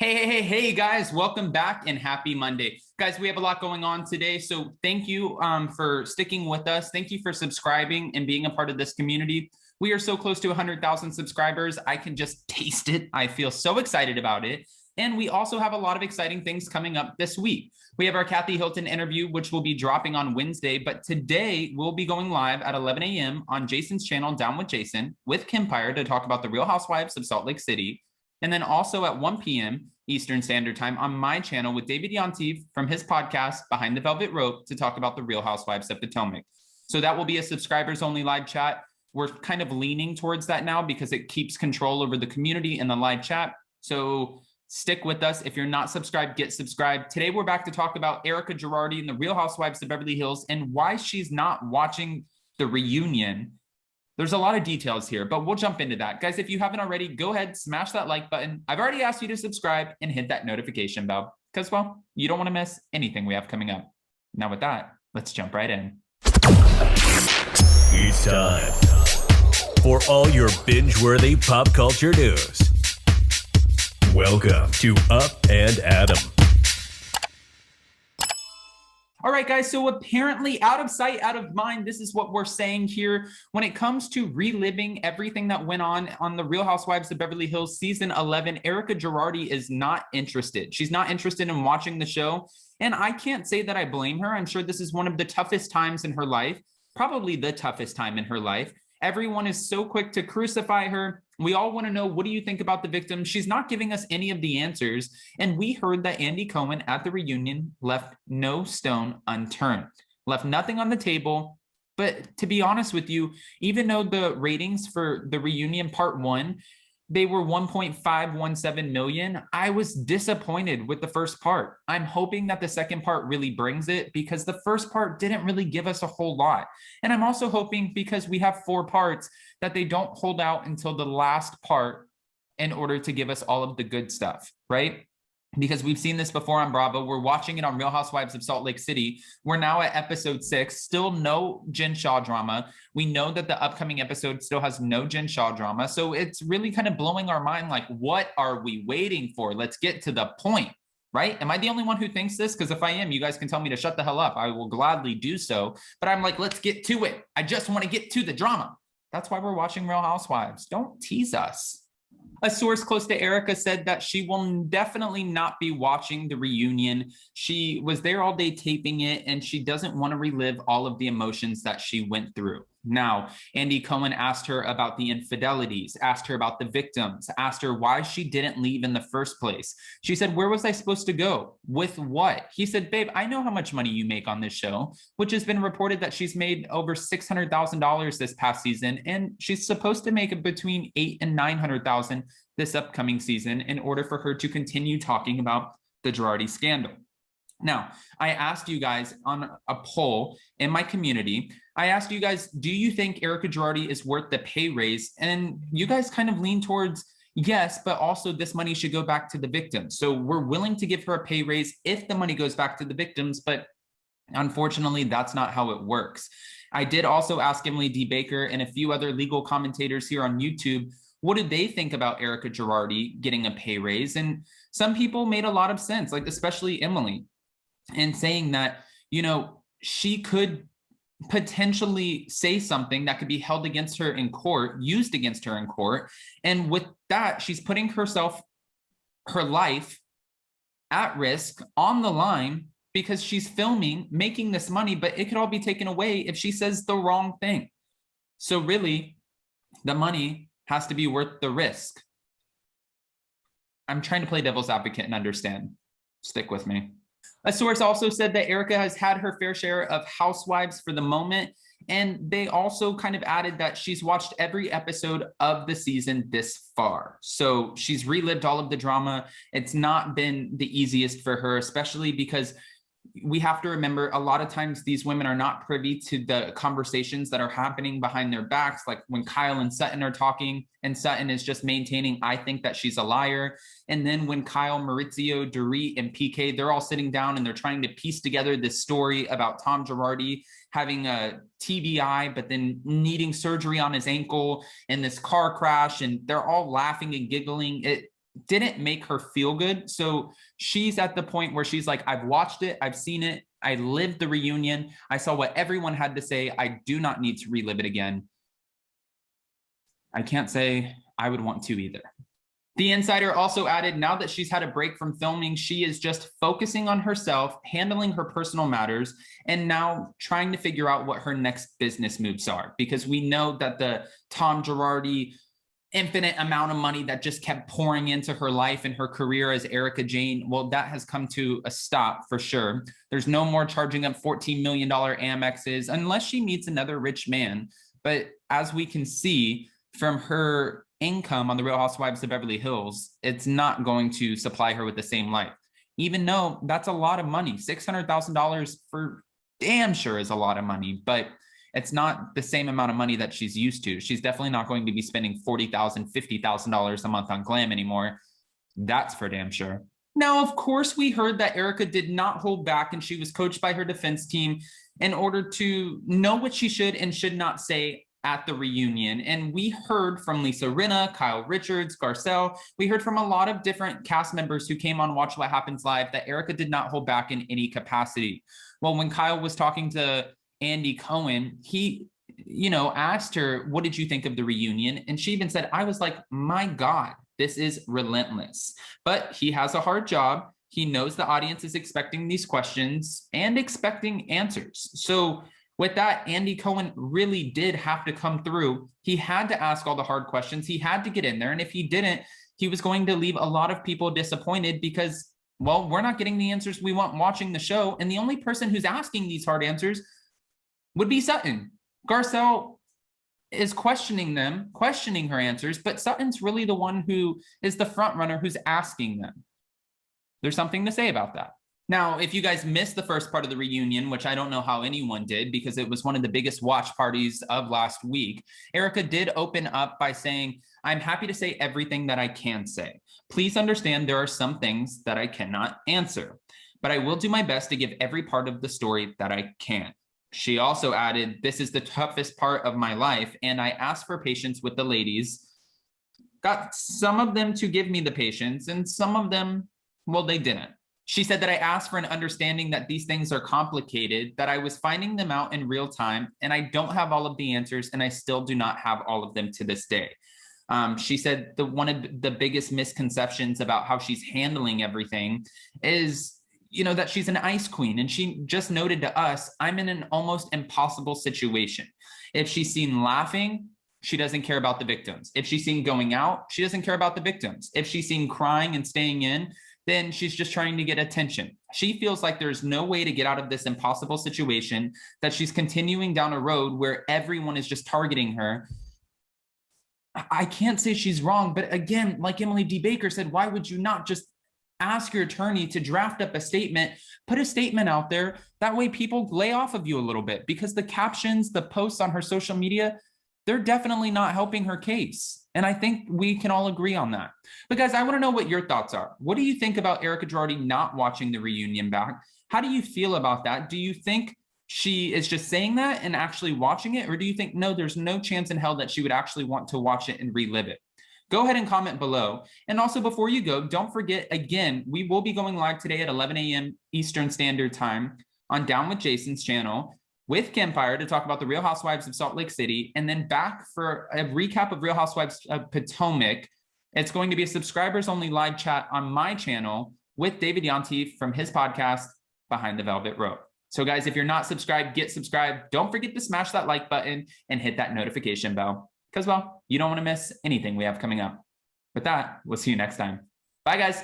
Hey, guys, welcome back and happy Monday. Guys, we have a lot going on today. So thank you for sticking with us. Thank you for subscribing and being a part of this community. We are so close to 100,000 subscribers. I can just taste it. I feel so excited about it. And we also have a lot of exciting things coming up this week. We have our Kathy Hilton interview, which will be dropping on Wednesday. But today we'll be going live at 11 a.m. on Jason's channel, Down with Jason, with Kimpire to talk about the Real Housewives of Salt Lake City. And then also at 1 p.m. Eastern Standard Time on my channel with David Yontif from his podcast, Behind the Velvet Rope, to talk about the Real Housewives of Potomac. So that will be a subscribers only live chat. We're kind of leaning towards that now because it keeps control over the community and the live chat. So stick with us. If you're not subscribed, get subscribed. Today, we're back to talk about Erika Girardi and the Real Housewives of Beverly Hills and why she's not watching the reunion. There's a lot of details here, but we'll jump into that. Guys, if you haven't already, go ahead, smash that like button. I've already asked you to subscribe and hit that notification bell because, well, you don't want to miss anything we have coming up. Now with that, let's jump right in. It's time for all your binge-worthy pop culture news. Welcome to Up and Adam. All right, guys, so apparently out of sight, out of mind, this is what we're saying here. When it comes to reliving everything that went on the Real Housewives of Beverly Hills season 11, Erika Girardi is not interested. She's not interested in watching the show. And I can't say that I blame her. I'm sure this is one of the toughest times in her life, probably the toughest time in her life. Everyone is so quick to crucify her. We all want to know, what do you think about the victim? She's not giving us any of the answers. And we heard that Andy Cohen at the reunion left no stone unturned, left nothing on the table. But to be honest with you, even though the ratings for the reunion part one, they were 1.517 million, I was disappointed with the first part. I'm hoping that the second part really brings it because the first part didn't really give us a whole lot. And I'm also hoping, because we have 4 parts, that they don't hold out until the last part in order to give us all of the good stuff, right? Because we've seen this before on Bravo. We're watching it on Real Housewives of Salt Lake City. We're now at episode 6, still no Jen Shah drama. We know that the upcoming episode still has no Jen Shah drama. So it's really kind of blowing our mind. Like, what are we waiting for? Let's get to the point, right? Am I the only one who thinks this? Because if I am, you guys can tell me to shut the hell up. I will gladly do so. But I'm like, let's get to it. I just want to get to the drama. That's why we're watching Real Housewives. Don't tease us. A source close to Erika said that she will definitely not be watching the reunion. She was there all day taping it, and she doesn't want to relive all of the emotions that she went through. Now, Andy Cohen asked her about the infidelities, asked her about the victims, asked her why she didn't leave in the first place. She said, where was I supposed to go? With what? He said, babe, I know how much money you make on this show, which has been reported that she's made over $600,000 this past season, and she's supposed to make between $800,000 and $900,000 this upcoming season in order for her to continue talking about the Girardi scandal. Now, I asked you guys on a poll in my community, I asked you guys, do you think Erika Girardi is worth the pay raise? And you guys kind of lean towards yes, but also this money should go back to the victims. So we're willing to give her a pay raise if the money goes back to the victims, but unfortunately, that's not how it works. I did also ask Emily D. Baker and a few other legal commentators here on YouTube, what did they think about Erika Girardi getting a pay raise? And some people made a lot of sense, like especially Emily, and saying that, you know, she could potentially say something that could be held against her in court, used against her in court. And with that, she's putting herself, her life at risk, on the line, because she's filming, making this money, but it could all be taken away if she says the wrong thing. So really, the money has to be worth the risk. I'm trying to play devil's advocate and understand. Stick with me. A source also said that Erika has had her fair share of Housewives for the moment, and they also kind of added that she's watched every episode of the season this far. So she's relived all of the drama. It's not been the easiest for her, especially because we have to remember a lot of times these women are not privy to the conversations that are happening behind their backs. Like when Kyle and Sutton are talking and Sutton is just maintaining, I think that she's a liar. And then when Kyle, Maurizio, Dorit, and PK, they're all sitting down and they're trying to piece together this story about Tom Girardi having a TBI, but then needing surgery on his ankle and this car crash. And they're all laughing and giggling. didn't make her feel good. So she's at the point where she's like, I've watched it, I've seen it, I lived the reunion, I saw what everyone had to say, I do not need to relive it again. I can't say I would want to either. The Insider also added, now that she's had a break from filming, she is just focusing on herself, handling her personal matters, and now trying to figure out what her next business moves are. Because we know that the Tom Girardi infinite amount of money that just kept pouring into her life and her career as Erika Jayne, well, that has come to a stop for sure. There's no more charging up $14 million Amexes unless she meets another rich man. But as we can see from her income on the Real Housewives of Beverly Hills, it's not going to supply her with the same life, even though that's a lot of money. $600,000 for damn sure is a lot of money, but it's not the same amount of money that she's used to. She's definitely not going to be spending $40,000, $50,000 a month on glam anymore. That's for damn sure. Now, of course, we heard that Erika did not hold back and she was coached by her defense team in order to know what she should and should not say at the reunion. And we heard from Lisa Rinna, Kyle Richards, Garcelle. We heard from a lot of different cast members who came on Watch What Happens Live that Erika did not hold back in any capacity. Well, when Kyle was talking to Andy Cohen, he, asked her, what did you think of the reunion? And she even said, I was like, my God, this is relentless. But he has a hard job. He knows the audience is expecting these questions and expecting answers. So with that, Andy Cohen really did have to come through. He had to ask all the hard questions. He had to get in there. And if he didn't, he was going to leave a lot of people disappointed because, well, we're not getting the answers we want watching the show. And the only person who's asking these hard answers would be Sutton. Garcelle is questioning her answers, but Sutton's really the one who is the front runner who's asking them. There's something to say about that. Now, if you guys missed the first part of the reunion, which I don't know how anyone did because it was one of the biggest watch parties of last week, Erika did open up by saying, I'm happy to say everything that I can say. Please understand there are some things that I cannot answer, but I will do my best to give every part of the story that I can. She also added, this is the toughest part of my life, and I asked for patience with the ladies. Got some of them to give me the patience, and some of them, well, they didn't. She said that I asked for an understanding that these things are complicated, that I was finding them out in real time, and I don't have all of the answers, and I still do not have all of them to this day. She said one of the biggest misconceptions about how she's handling everything is that she's an ice queen. And she just noted to us, I'm in an almost impossible situation. If she's seen laughing, she doesn't care about the victims. If she's seen going out, she doesn't care about the victims. If she's seen crying and staying in, then she's just trying to get attention. She feels like there's no way to get out of this impossible situation, that she's continuing down a road where everyone is just targeting her. I can't say she's wrong, but again, like Emily D. Baker said, why would you not just ask your attorney to draft up a statement, put a statement out there? That way people lay off of you a little bit, because the captions, the posts on her social media, they're definitely not helping her case. And I think we can all agree on that. But guys, I want to know what your thoughts are. What do you think about Erika Girardi not watching the reunion back? How do you feel about that? Do you think she is just saying that and actually watching it? Or do you think, no, there's no chance in hell that she would actually want to watch it and relive it? Go ahead and comment below. And also, before you go, don't forget, again, we will be going live today at 11 a.m. Eastern Standard Time on Down with Jason's channel with Campfire to talk about the Real Housewives of Salt Lake City, and then back for a recap of Real Housewives of Potomac. It's going to be a subscribers-only live chat on my channel with David Yanti from his podcast, Behind the Velvet Rope. So guys, if you're not subscribed, get subscribed. Don't forget to smash that like button and hit that notification bell, because, well, you don't want to miss anything we have coming up. With that, we'll see you next time. Bye, guys.